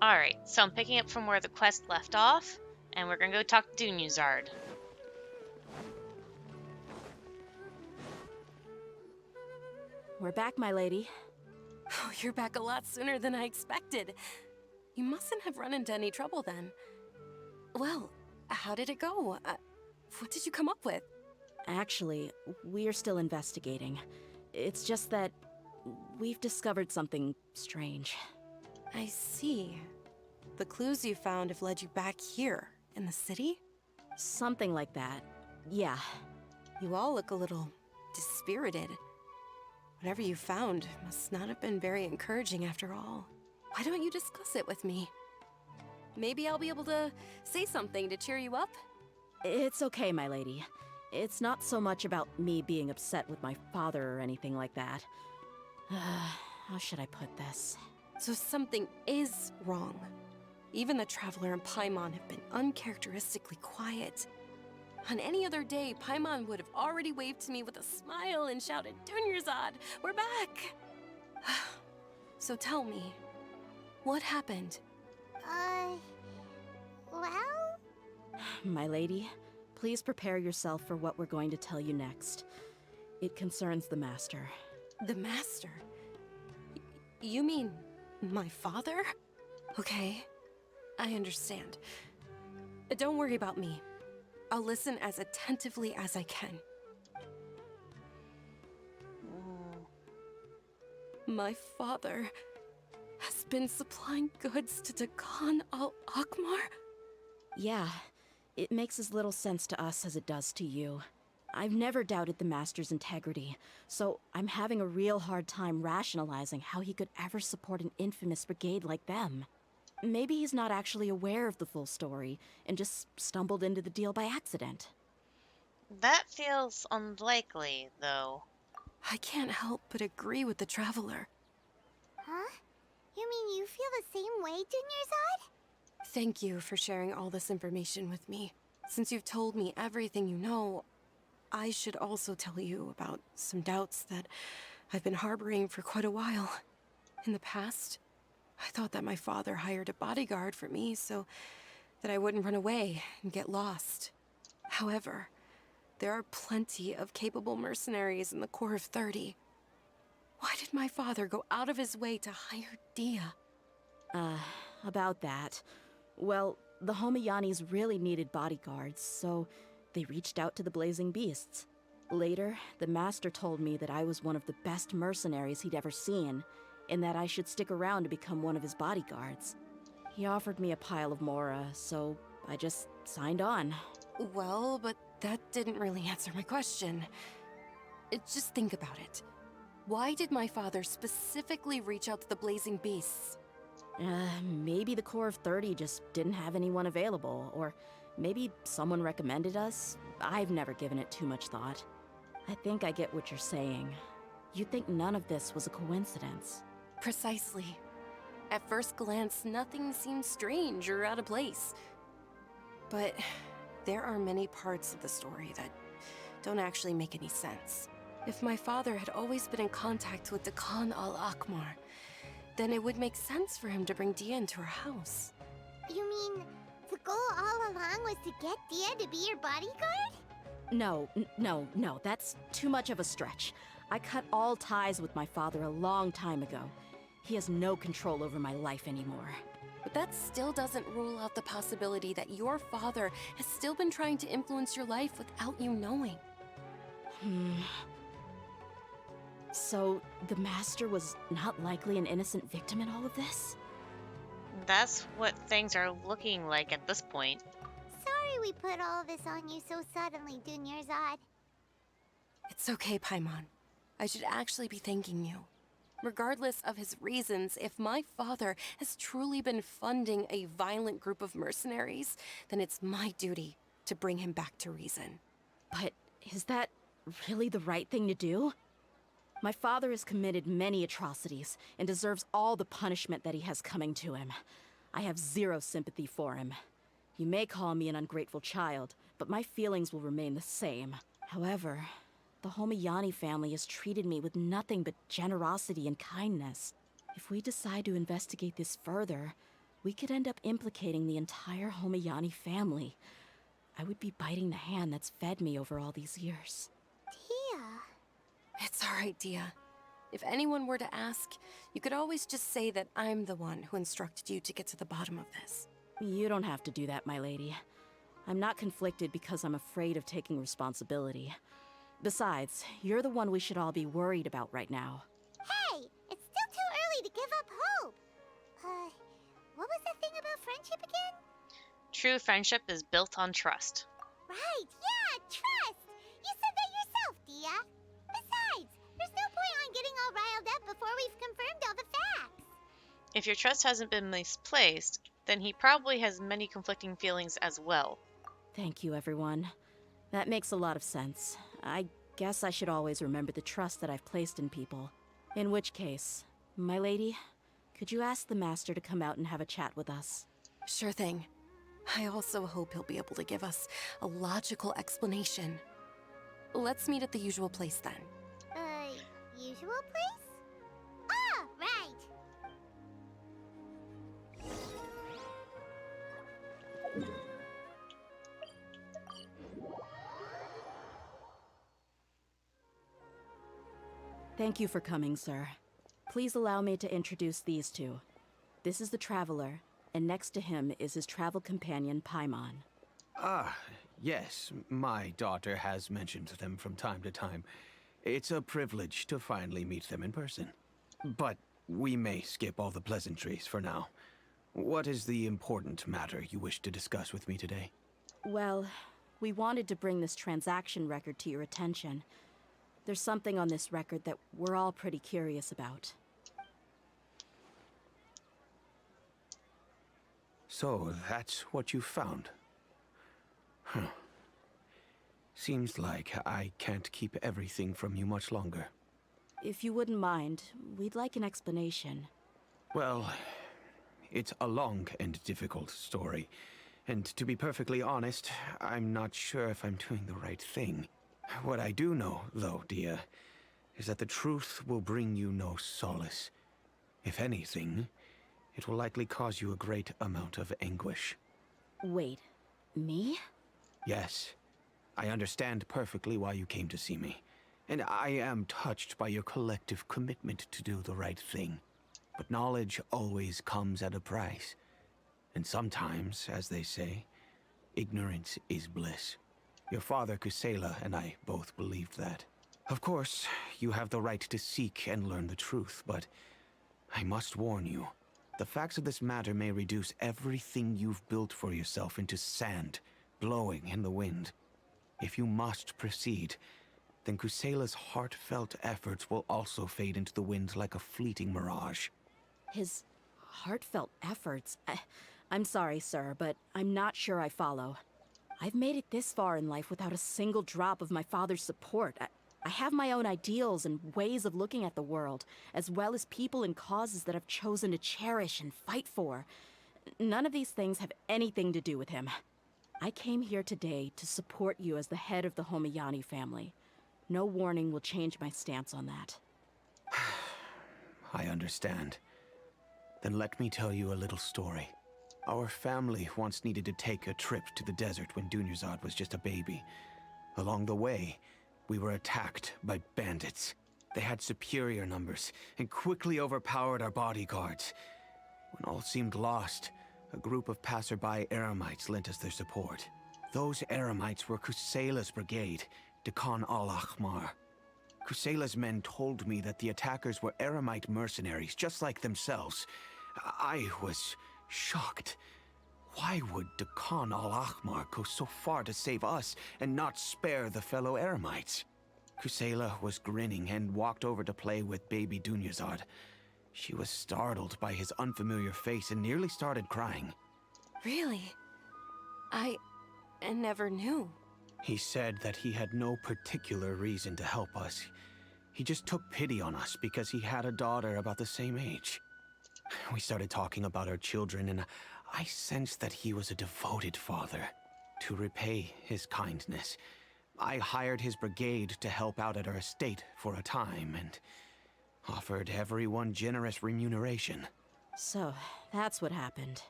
Alright, so I'm picking up from where the quest left off, and we're gonna go talk to Dunyazard. We're back, my lady. Oh, you're back a lot sooner than I expected. You mustn't have run into any trouble then. Well, how did it go? What did you come up with? Actually, we're still investigating. It's just that we've discovered something strange. I see. The clues you found have led you back here, in the city? Something like that. Yeah. You all look a little dispirited. Whatever you found must not have been very encouraging after all. Why don't you discuss it with me? Maybe I'll be able to say something to cheer you up? It's okay, my lady. It's not so much about me being upset with my father or anything like that. How should I put this? So something is wrong. Even the Traveler and Paimon have been uncharacteristically quiet. On any other day, Paimon would have already waved to me with a smile and shouted, "Dunyarzad, we're back!" So tell me, what happened? Well? My lady, please prepare yourself for what we're going to tell you next. It concerns the Master. The Master? You mean my father? Okay, I understand. Don't worry about me. I'll listen as attentively as I can. My father has been supplying goods to Dakan al-Akmar? Yeah, it makes as little sense to us as it does to you. I've never doubted the Master's integrity, so I'm having a real hard time rationalizing how he could ever support an infamous brigade like them. Maybe he's not actually aware of the full story and just stumbled into the deal by accident. That feels unlikely, though. I can't help but agree with the Traveler. Huh? You mean you feel the same way, Dunyarzad? Thank you for sharing all this information with me. Since you've told me everything you know, I should also tell you about some doubts that I've been harboring for quite a while. In the past, I thought that my father hired a bodyguard for me so that I wouldn't run away and get lost. However, there are plenty of capable mercenaries in the Corps of 30. Why did my father go out of his way to hire Dehya? About that. Well, the Homayanis really needed bodyguards, so they reached out to the Blazing Beasts. Later, the Master told me that I was one of the best mercenaries he'd ever seen, and that I should stick around to become one of his bodyguards. He offered me a pile of mora, so I just signed on. Well, but that didn't really answer my question. Just think about it. Why did my father specifically reach out to the Blazing Beasts? Maybe the Corps of 30 just didn't have anyone available, or maybe someone recommended us. I've never given it too much thought. I think I get what you're saying. You'd think none of this was a coincidence. Precisely. At first glance, nothing seems strange or out of place. But there are many parts of the story that don't actually make any sense. If my father had always been in contact with Dakan al-Akmar, then it would make sense for him to bring Dehya into our house. You mean the goal all along was to get Dehya to be your bodyguard? No, that's too much of a stretch. I cut all ties with my father a long time ago. He has no control over my life anymore. But that still doesn't rule out the possibility that your father has still been trying to influence your life without you knowing. So, the Master was not likely an innocent victim in all of this? That's what things are looking like at this point. Sorry we put all of this on you so suddenly, Dunyarzad. It's okay, Paimon. I should actually be thanking you. Regardless of his reasons, if my father has truly been funding a violent group of mercenaries, then it's my duty to bring him back to reason. But is that really the right thing to do? My father has committed many atrocities and deserves all the punishment that he has coming to him. I have zero sympathy for him. You may call me an ungrateful child, but my feelings will remain the same. However, the Homayani family has treated me with nothing but generosity and kindness. If we decide to investigate this further, we could end up implicating the entire Homayani family. I would be biting the hand that's fed me over all these years. Dehya. It's all right, Dehya. If anyone were to ask, you could always just say that I'm the one who instructed you to get to the bottom of this. You don't have to do that, my lady. I'm not conflicted because I'm afraid of taking responsibility. Besides, you're the one we should all be worried about right now. Hey, it's still too early to give up hope. What was the thing about friendship again? True friendship is built on trust. Right, yeah, trust! You said that yourself, Dehya. Besides, there's no point on getting all riled up before we've confirmed all the facts. If your trust hasn't been misplaced, then he probably has many conflicting feelings as well. Thank you, everyone. That makes a lot of sense. I guess I should always remember the trust that I've placed in people. In which case, my lady, could you ask the Master to come out and have a chat with us? Sure thing. I also hope he'll be able to give us a logical explanation. Let's meet at the usual place then. Usual place? Ah, right. Thank you for coming, sir. Please allow me to introduce these two. This is the Traveler, and next to him is his travel companion, Paimon. Ah, yes, my daughter has mentioned them from time to time. It's a privilege to finally meet them in person. But we may skip all the pleasantries for now. What is the important matter you wish to discuss with me today? Well, we wanted to bring this transaction record to your attention. There's something on this record that we're all pretty curious about. So, that's what you found? Huh. Seems like I can't keep everything from you much longer. If you wouldn't mind, we'd like an explanation. Well, it's a long and difficult story. And to be perfectly honest, I'm not sure if I'm doing the right thing. What I do know, though, Dehya, is that the truth will bring you no solace. If anything, it will likely cause you a great amount of anguish. Wait, me? Yes, I understand perfectly why you came to see me. And I am touched by your collective commitment to do the right thing. But knowledge always comes at a price. And sometimes, as they say, ignorance is bliss. Your father, Kusela, and I both believed that. Of course, you have the right to seek and learn the truth, but I must warn you. The facts of this matter may reduce everything you've built for yourself into sand, blowing in the wind. If you must proceed, then Kusela's heartfelt efforts will also fade into the wind like a fleeting mirage. His heartfelt efforts? I'm sorry, sir, but I'm not sure I follow. I've made it this far in life without a single drop of my father's support. I have my own ideals and ways of looking at the world, as well as people and causes that I've chosen to cherish and fight for. None of these things have anything to do with him. I came here today to support you as the head of the Homayani family. No warning will change my stance on that. I understand. Then let me tell you a little story. Our family once needed to take a trip to the desert when Dunyazad was just a baby. Along the way, we were attacked by bandits. They had superior numbers and quickly overpowered our bodyguards. When all seemed lost, a group of passerby Eremites lent us their support. Those Eremites were Kusela's brigade, Dekhan al-Ahmar. Kusela's men told me that the attackers were Eremite mercenaries, just like themselves. I was shocked. Why would Dekhan al-Ahmar go so far to save us and not spare the fellow Eremites? Kusela was grinning and walked over to play with baby Dunyazad. She was startled by his unfamiliar face and nearly started crying. Really? I never knew. He said that he had no particular reason to help us. He just took pity on us because he had a daughter about the same age. We started talking about our children, and I sensed that he was a devoted father. To repay his kindness, I hired his brigade to help out at our estate for a time, and offered everyone generous remuneration. So, that's what happened.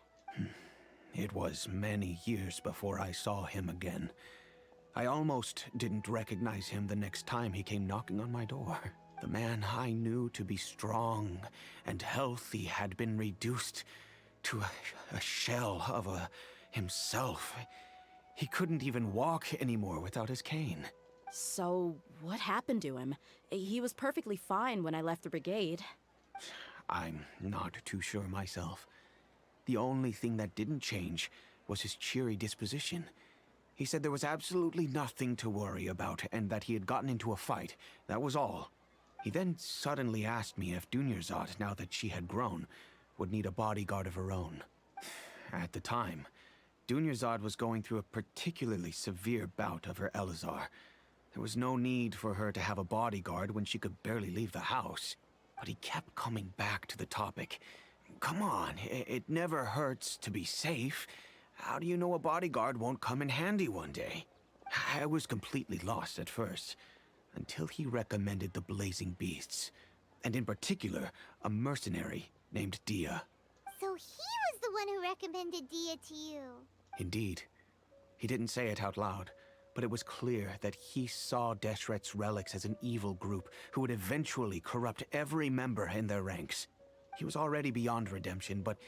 It was many years before I saw him again. I almost didn't recognize him the next time he came knocking on my door. The man I knew to be strong and healthy had been reduced to a shell of himself. He couldn't even walk anymore without his cane. So, what happened to him? He was perfectly fine when I left the brigade. I'm not too sure myself. The only thing that didn't change was his cheery disposition. He said there was absolutely nothing to worry about and that he had gotten into a fight. That was all. He then suddenly asked me if Dunyarzad, now that she had grown, would need a bodyguard of her own. At the time, Dunyarzad was going through a particularly severe bout of her Elazar. There was no need for her to have a bodyguard when she could barely leave the house. But he kept coming back to the topic. Come on, it never hurts to be safe. How do you know a bodyguard won't come in handy one day? I was completely lost at first, until he recommended the Blazing Beasts, and in particular, a mercenary named Dehya. So he was the one who recommended Dehya to you. Indeed. He didn't say it out loud, but it was clear that he saw Deshret's relics as an evil group who would eventually corrupt every member in their ranks. He was already beyond redemption, but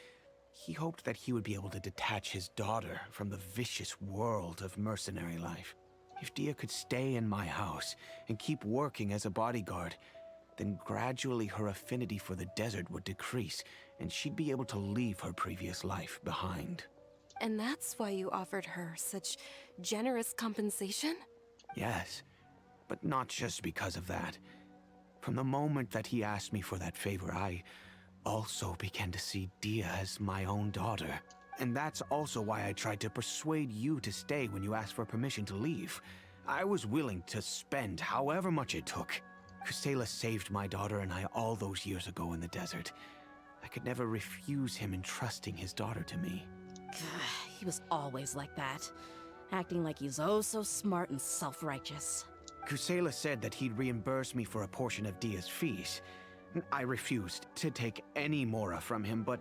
he hoped that he would be able to detach his daughter from the vicious world of mercenary life. If Dehya could stay in my house and keep working as a bodyguard, then gradually her affinity for the desert would decrease, and she'd be able to leave her previous life behind. And that's why you offered her such generous compensation? Yes, but not just because of that. From the moment that he asked me for that favor, I also began to see Dehya as my own daughter. And that's also why I tried to persuade you to stay when you asked for permission to leave. I was willing to spend however much it took. Kusela saved my daughter and I all those years ago in the desert. I could never refuse him entrusting his daughter to me. He was always like that, acting like he's oh so smart and self-righteous. Kusela said that he'd reimburse me for a portion of Dehya's fees. I refused to take any mora from him, but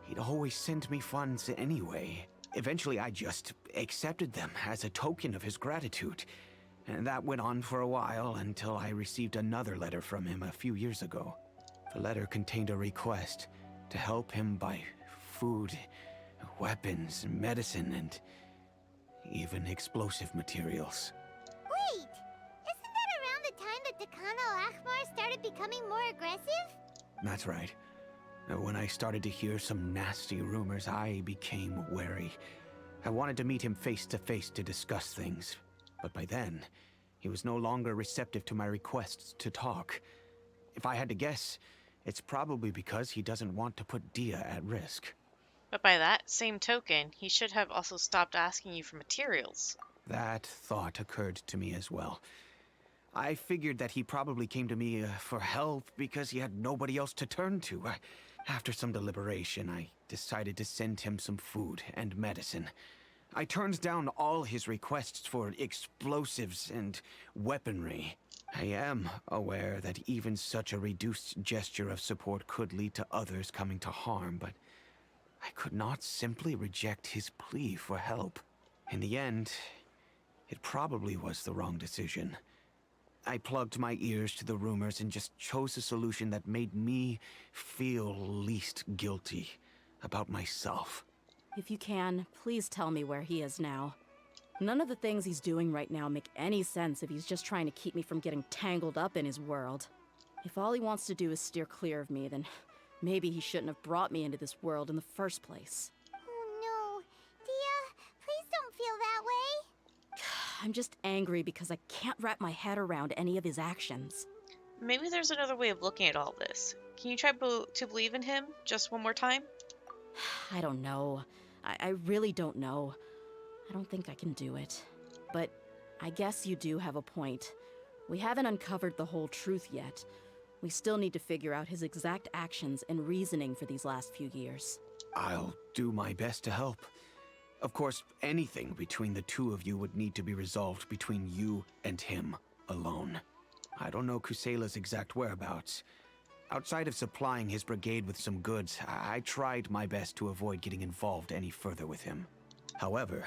he'd always send me funds anyway. Eventually, I just accepted them as a token of his gratitude. And that went on for a while until I received another letter from him a few years ago. The letter contained a request to help him buy food, weapons, medicine, and even explosive materials. Wait! Isn't that around the time that Dekan al-Ahmar started becoming more aggressive? That's right. When I started to hear some nasty rumors, I became wary. I wanted to meet him face to face to discuss things. But by then, he was no longer receptive to my requests to talk. If I had to guess, it's probably because he doesn't want to put Dehya at risk. But by that same token, he should have also stopped asking you for materials. That thought occurred to me as well. I figured that he probably came to me for help because he had nobody else to turn to. After some deliberation, I decided to send him some food and medicine. I turned down all his requests for explosives and weaponry. I am aware that even such a reduced gesture of support could lead to others coming to harm, but I could not simply reject his plea for help. In the end, it probably was the wrong decision. I plugged my ears to the rumors and just chose a solution that made me feel least guilty about myself. If you can, please tell me where he is now. None of the things he's doing right now make any sense if he's just trying to keep me from getting tangled up in his world. If all he wants to do is steer clear of me, then maybe he shouldn't have brought me into this world in the first place. Oh no. Dehya, please don't feel that way. I'm just angry because I can't wrap my head around any of his actions. Maybe there's another way of looking at all this. Can you try to believe in him just one more time? I don't know. I really don't know. I don't think I can do it. But I guess you do have a point. We haven't uncovered the whole truth yet. We still need to figure out his exact actions and reasoning for these last few years. I'll do my best to help. Of course, anything between the two of you would need to be resolved between you and him alone. I don't know Kusela's exact whereabouts. Outside of supplying his brigade with some goods, I tried my best to avoid getting involved any further with him. However,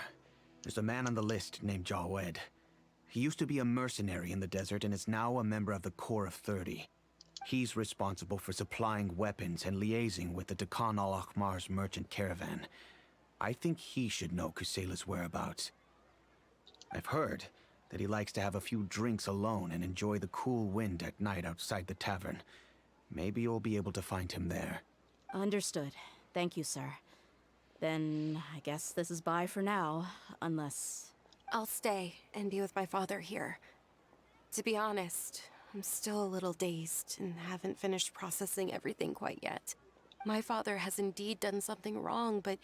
there's a man on the list named Jawed. He used to be a mercenary in the desert and is now a member of the Corps of 30. He's responsible for supplying weapons and liaising with the Dekhan al-Akhmar's merchant caravan. I think he should know Kusela's whereabouts. I've heard that he likes to have a few drinks alone and enjoy the cool wind at night outside the tavern. Maybe you'll be able to find him there. Understood. Thank you, sir. Then I guess this is bye for now, unless... I'll stay and be with my father here. To be honest, I'm still a little dazed and haven't finished processing everything quite yet. My father has indeed done something wrong, but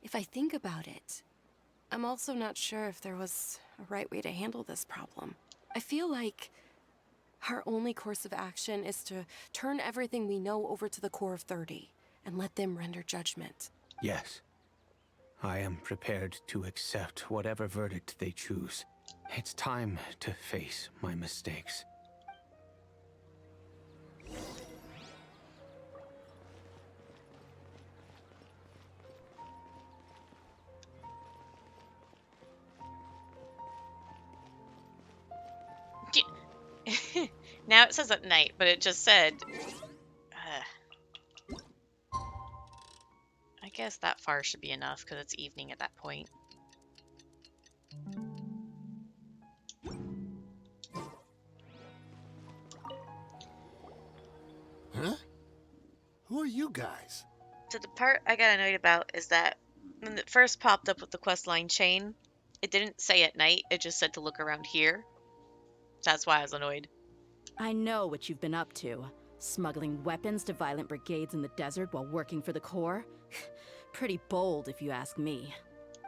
if I think about it, I'm also not sure if there was a right way to handle this problem. I feel like our only course of action is to turn everything we know over to the Corps of 30 and let them render judgment. Yes. I am prepared to accept whatever verdict they choose. It's time to face my mistakes. Now it says at night, but it just said... I guess that far should be enough, because it's evening at that point. Huh? Who are you guys? So the part I got annoyed about is that when it first popped up with the questline chain, it didn't say at night, it just said to look around here. That's why I was annoyed. I know what you've been up to. Smuggling weapons to violent brigades in the desert while working for the Corps? Pretty bold, if you ask me.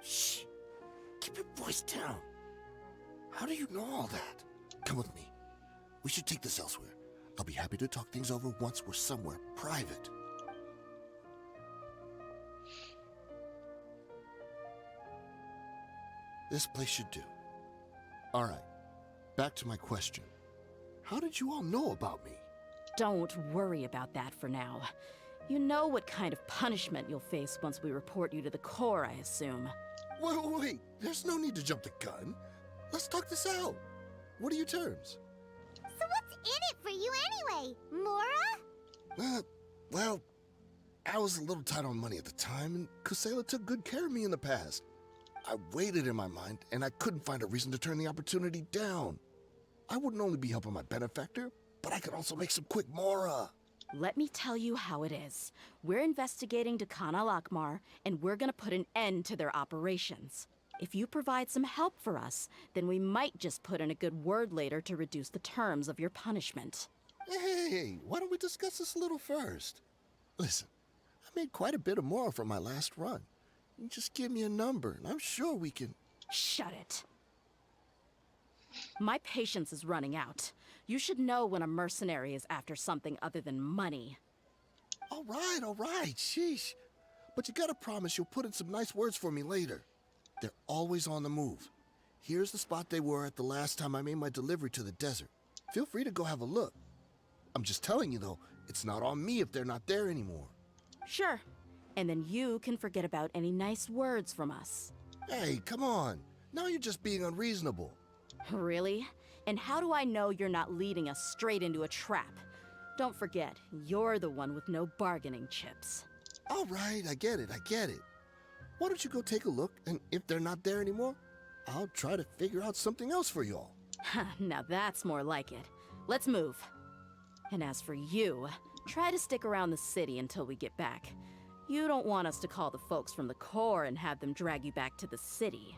Shh. Keep your voice down. How do you know all that? Come with me. We should take this elsewhere. I'll be happy to talk things over once we're somewhere private. This place should do. All right. Back to my question. How did you all know about me? Don't worry about that for now. You know what kind of punishment you'll face once we report you to the Corps, I assume. Wait. There's no need to jump the gun. Let's talk this out. What are your terms? So what's in it for you anyway, Mora? Well, I was a little tight on money at the time, and Kusela took good care of me in the past. I weighed it in my mind, and I couldn't find a reason to turn the opportunity down. I wouldn't only be helping my benefactor, but I could also make some quick Mora. Let me tell you how it is. We're investigating Dekhan al-Akhmar, and we're gonna put an end to their operations. If you provide some help for us, then we might just put in a good word later to reduce the terms of your punishment. Hey, why don't we discuss this a little first? Listen, I made quite a bit of Mora from my last run. You just give me a number, and I'm sure we can... Shut it. My patience is running out. You should know when a mercenary is after something other than money. All right, sheesh. But you gotta promise you'll put in some nice words for me later. They're always on the move. Here's the spot they were at the last time I made my delivery to the desert. Feel free to go have a look. I'm just telling you, though, it's not on me if they're not there anymore. Sure. And then you can forget about any nice words from us. Hey, come on. Now you're just being unreasonable. Really? And how do I know you're not leading us straight into a trap? Don't forget, you're the one with no bargaining chips. All right, I get it. Why don't you go take a look, and if they're not there anymore, I'll try to figure out something else for y'all. Now that's more like it. Let's move. And as for you, try to stick around the city until we get back. You don't want us to call the folks from the Corps and have them drag you back to the city.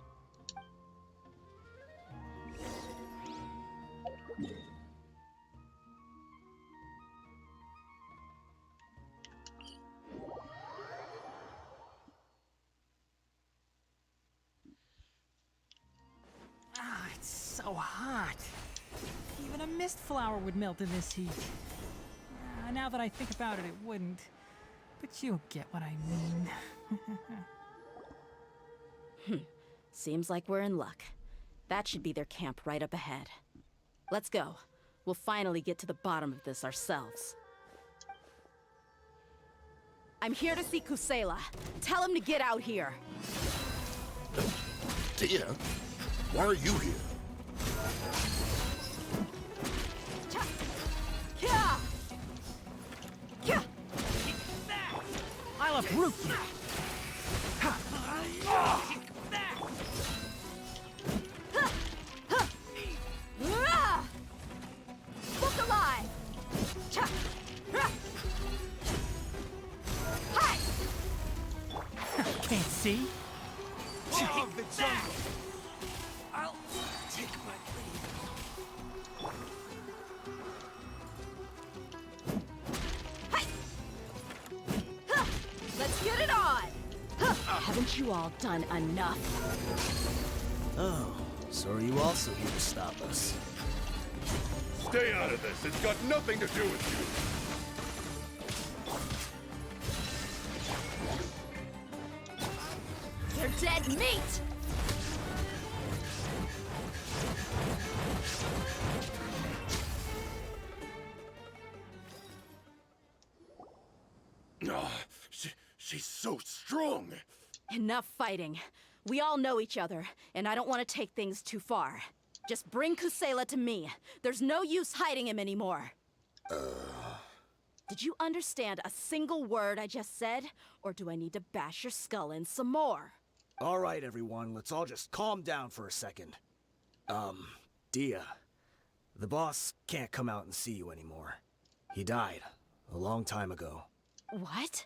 Ah, it's so hot. Even a mist flower would melt in this heat. Now that I think about it, it wouldn't. But you'll get what I mean. Seems like we're in luck. That should be their camp right up ahead. Let's go. We'll finally get to the bottom of this ourselves. I'm here to see Kusela. Tell him to get out here. Dehya, why are you here? Kya! Kya! I'll uproot you. Look alive! Cha! Hi! Can't see? Of the jungle! I'll take my leave. Hi! Huh! Let's get it on! Huh! Haven't you all done enough? Oh, so are you also here to stop us? Stay out of this. It's got nothing to do with you. You're dead meat! Oh, she's so strong. Enough fighting. We all know each other, and I don't want to take things too far. Just bring Kusela to me. There's no use hiding him anymore. Did you understand a single word I just said? Or do I need to bash your skull in some more? All right, everyone, let's all just calm down for a second. Dehya, the boss can't come out and see you anymore. He died a long time ago. What?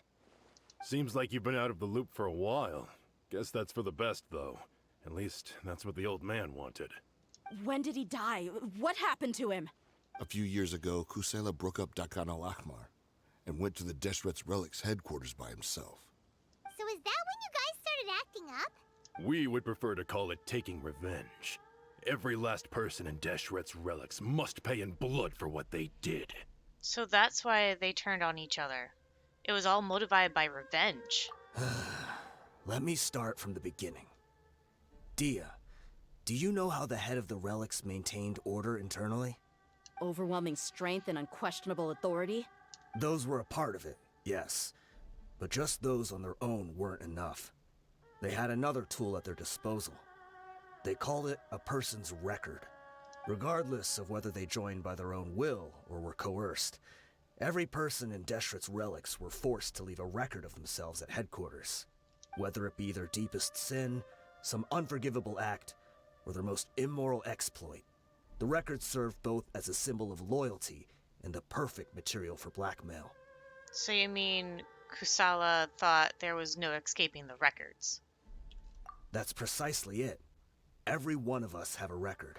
Seems like you've been out of the loop for a while. Guess that's for the best, though. At least, that's what the old man wanted. When did he die? What happened to him? A few years ago, Kusela broke up Dakan al-Ahmar and went to the Deshret's Relics headquarters by himself. So is that when you guys started acting up? We would prefer to call it taking revenge. Every last person in Deshret's Relics must pay in blood for what they did. So that's why they turned on each other. It was all motivated by revenge. Let me start from the beginning. Dehya, do you know how the head of the Relics maintained order internally? Overwhelming strength and unquestionable authority? Those were a part of it, yes. But just those on their own weren't enough. They had another tool at their disposal. They called it a person's record. Regardless of whether they joined by their own will or were coerced, every person in Deshret's Relics were forced to leave a record of themselves at headquarters. Whether it be their deepest sin, some unforgivable act, or their most immoral exploit, the record served both as a symbol of loyalty and the perfect material for blackmail. So you mean Kusala thought there was no escaping the records? That's precisely it. Every one of us have a record.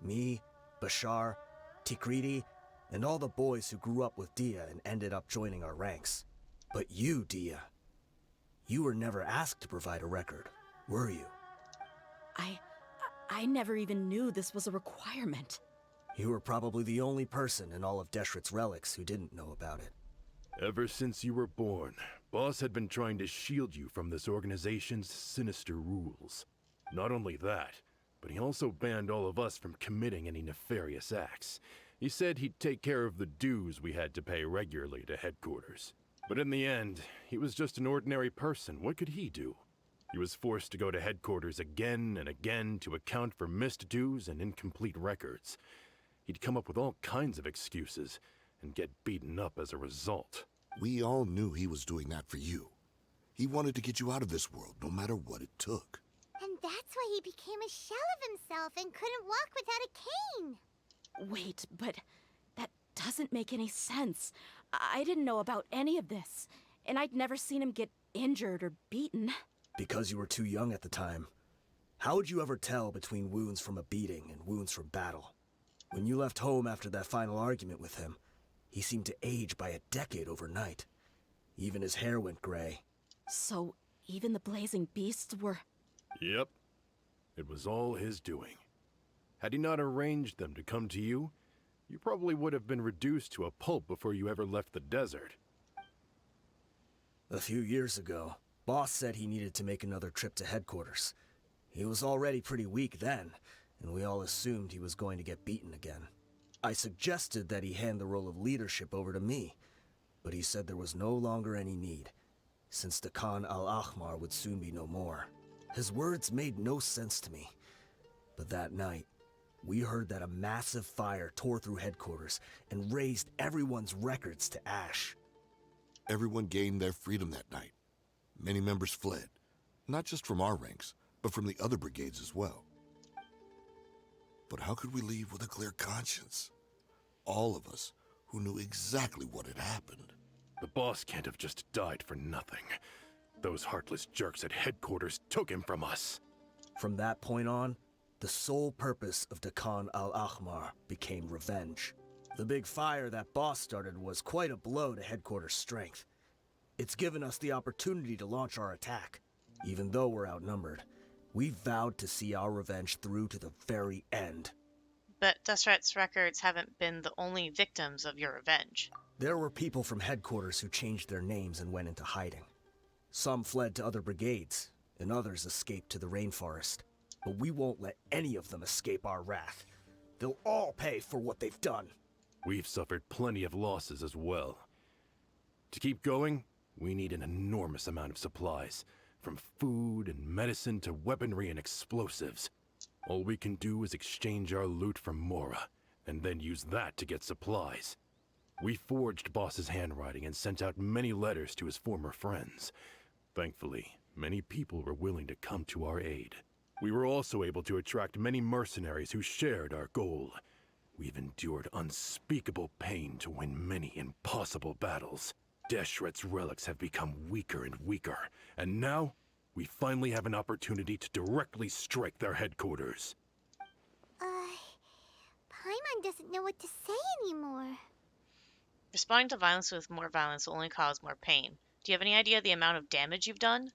Me, Bashar, Tikriti, and all the boys who grew up with Dehya and ended up joining our ranks. But you, Dehya, you were never asked to provide a record, were you? I never even knew this was a requirement. You were probably the only person in all of Deshret's Relics who didn't know about it. Ever since you were born, Boss had been trying to shield you from this organization's sinister rules. Not only that, but he also banned all of us from committing any nefarious acts. He said he'd take care of the dues we had to pay regularly to headquarters. But in the end, he was just an ordinary person. What could he do? He was forced to go to headquarters again and again to account for missed dues and incomplete records. He'd come up with all kinds of excuses and get beaten up as a result. We all knew he was doing that for you. He wanted to get you out of this world, no matter what it took. And that's why he became a shell of himself and couldn't walk without a cane. Wait, but that doesn't make any sense. I didn't know about any of this, and I'd never seen him get injured or beaten. Because you were too young at the time. How would you ever tell between wounds from a beating and wounds from battle? When you left home after that final argument with him, he seemed to age by a decade overnight. Even his hair went gray. So, even the blazing beasts were... Yep. It was all his doing. Had he not arranged them to come to you, you probably would have been reduced to a pulp before you ever left the desert. A few years ago, Boss said he needed to make another trip to headquarters. He was already pretty weak then, and we all assumed he was going to get beaten again. I suggested that he hand the role of leadership over to me, but he said there was no longer any need, since the Khan al-Ahmar would soon be no more. His words made no sense to me. But that night, we heard that a massive fire tore through headquarters and razed everyone's records to ash. Everyone gained their freedom that night. Many members fled, not just from our ranks, but from the other brigades as well. But how could we leave with a clear conscience? All of us who knew exactly what had happened. The boss can't have just died for nothing. Those heartless jerks at headquarters took him from us. From that point on, the sole purpose of the Khan al-Ahmar became revenge. The big fire that boss started was quite a blow to headquarters' strength. It's given us the opportunity to launch our attack. Even though we're outnumbered, we vowed to see our revenge through to the very end. But Deshret's records haven't been the only victims of your revenge. There were people from headquarters who changed their names and went into hiding. Some fled to other brigades, and others escaped to the rainforest. But we won't let any of them escape our wrath. They'll all pay for what they've done. We've suffered plenty of losses as well. To keep going, we need an enormous amount of supplies, from food and medicine to weaponry and explosives. All we can do is exchange our loot from Mora, and then use that to get supplies. We forged Boss's handwriting and sent out many letters to his former friends. Thankfully, many people were willing to come to our aid. We were also able to attract many mercenaries who shared our goal. We've endured unspeakable pain to win many impossible battles. Deshret's relics have become weaker and weaker, and now we finally have an opportunity to directly strike their headquarters. Paimon doesn't know what to say anymore. Responding to violence with more violence will only cause more pain. Do you have any idea the amount of damage you've done?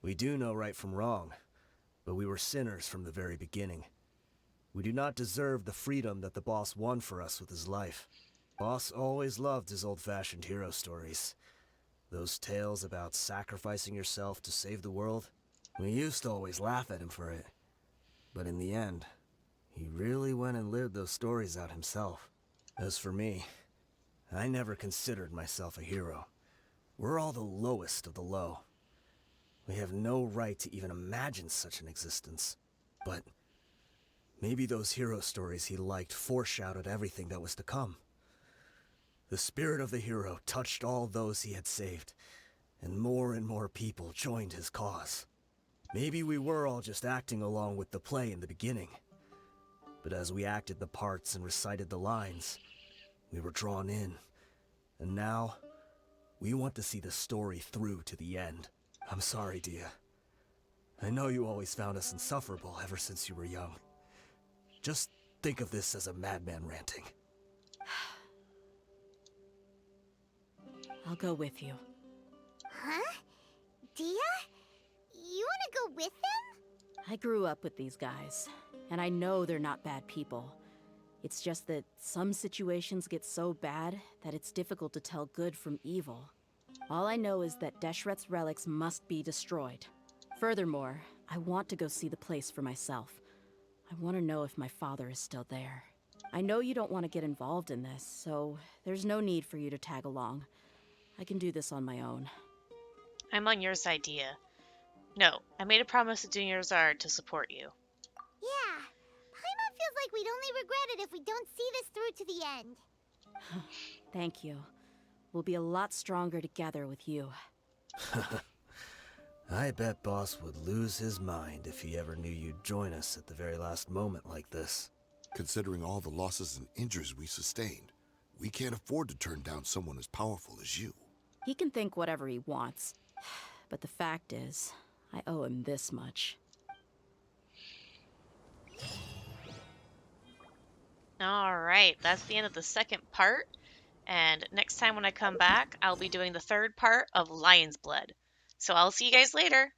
We do know right from wrong, but we were sinners from the very beginning. We do not deserve the freedom that the boss won for us with his life. Boss always loved his old-fashioned hero stories. Those tales about sacrificing yourself to save the world. We used to always laugh at him for it. But in the end, he really went and lived those stories out himself. As for me, I never considered myself a hero. We're all the lowest of the low. We have no right to even imagine such an existence. But maybe those hero stories he liked foreshadowed everything that was to come. The spirit of the hero touched all those he had saved, and more people joined his cause. Maybe we were all just acting along with the play in the beginning. But as we acted the parts and recited the lines, we were drawn in. And now, we want to see the story through to the end. I'm sorry, Dehya. I know you always found us insufferable ever since you were young. Just think of this as a madman ranting. I'll go with you. Huh? Dehya? You wanna go with them? I grew up with these guys, and I know they're not bad people. It's just that some situations get so bad that it's difficult to tell good from evil. All I know is that Deshret's relics must be destroyed. Furthermore, I want to go see the place for myself. I want to know if my father is still there. I know you don't want to get involved in this, so there's no need for you to tag along. I can do this on my own. I'm on your side, Dehya. No, I made a promise to Dunyarzad to support you. Yeah. Paimon feels like we'd only regret it if we don't see this through to the end. Thank you. We'll be a lot stronger together with you. I bet Boss would lose his mind if he ever knew you'd join us at the very last moment like this. Considering all the losses and injuries we sustained, we can't afford to turn down someone as powerful as you. He can think whatever he wants. But the fact is, I owe him this much. Alright, that's the end of the second part. And next time when I come back, I'll be doing the third part of Lionsblood. So I'll see you guys later.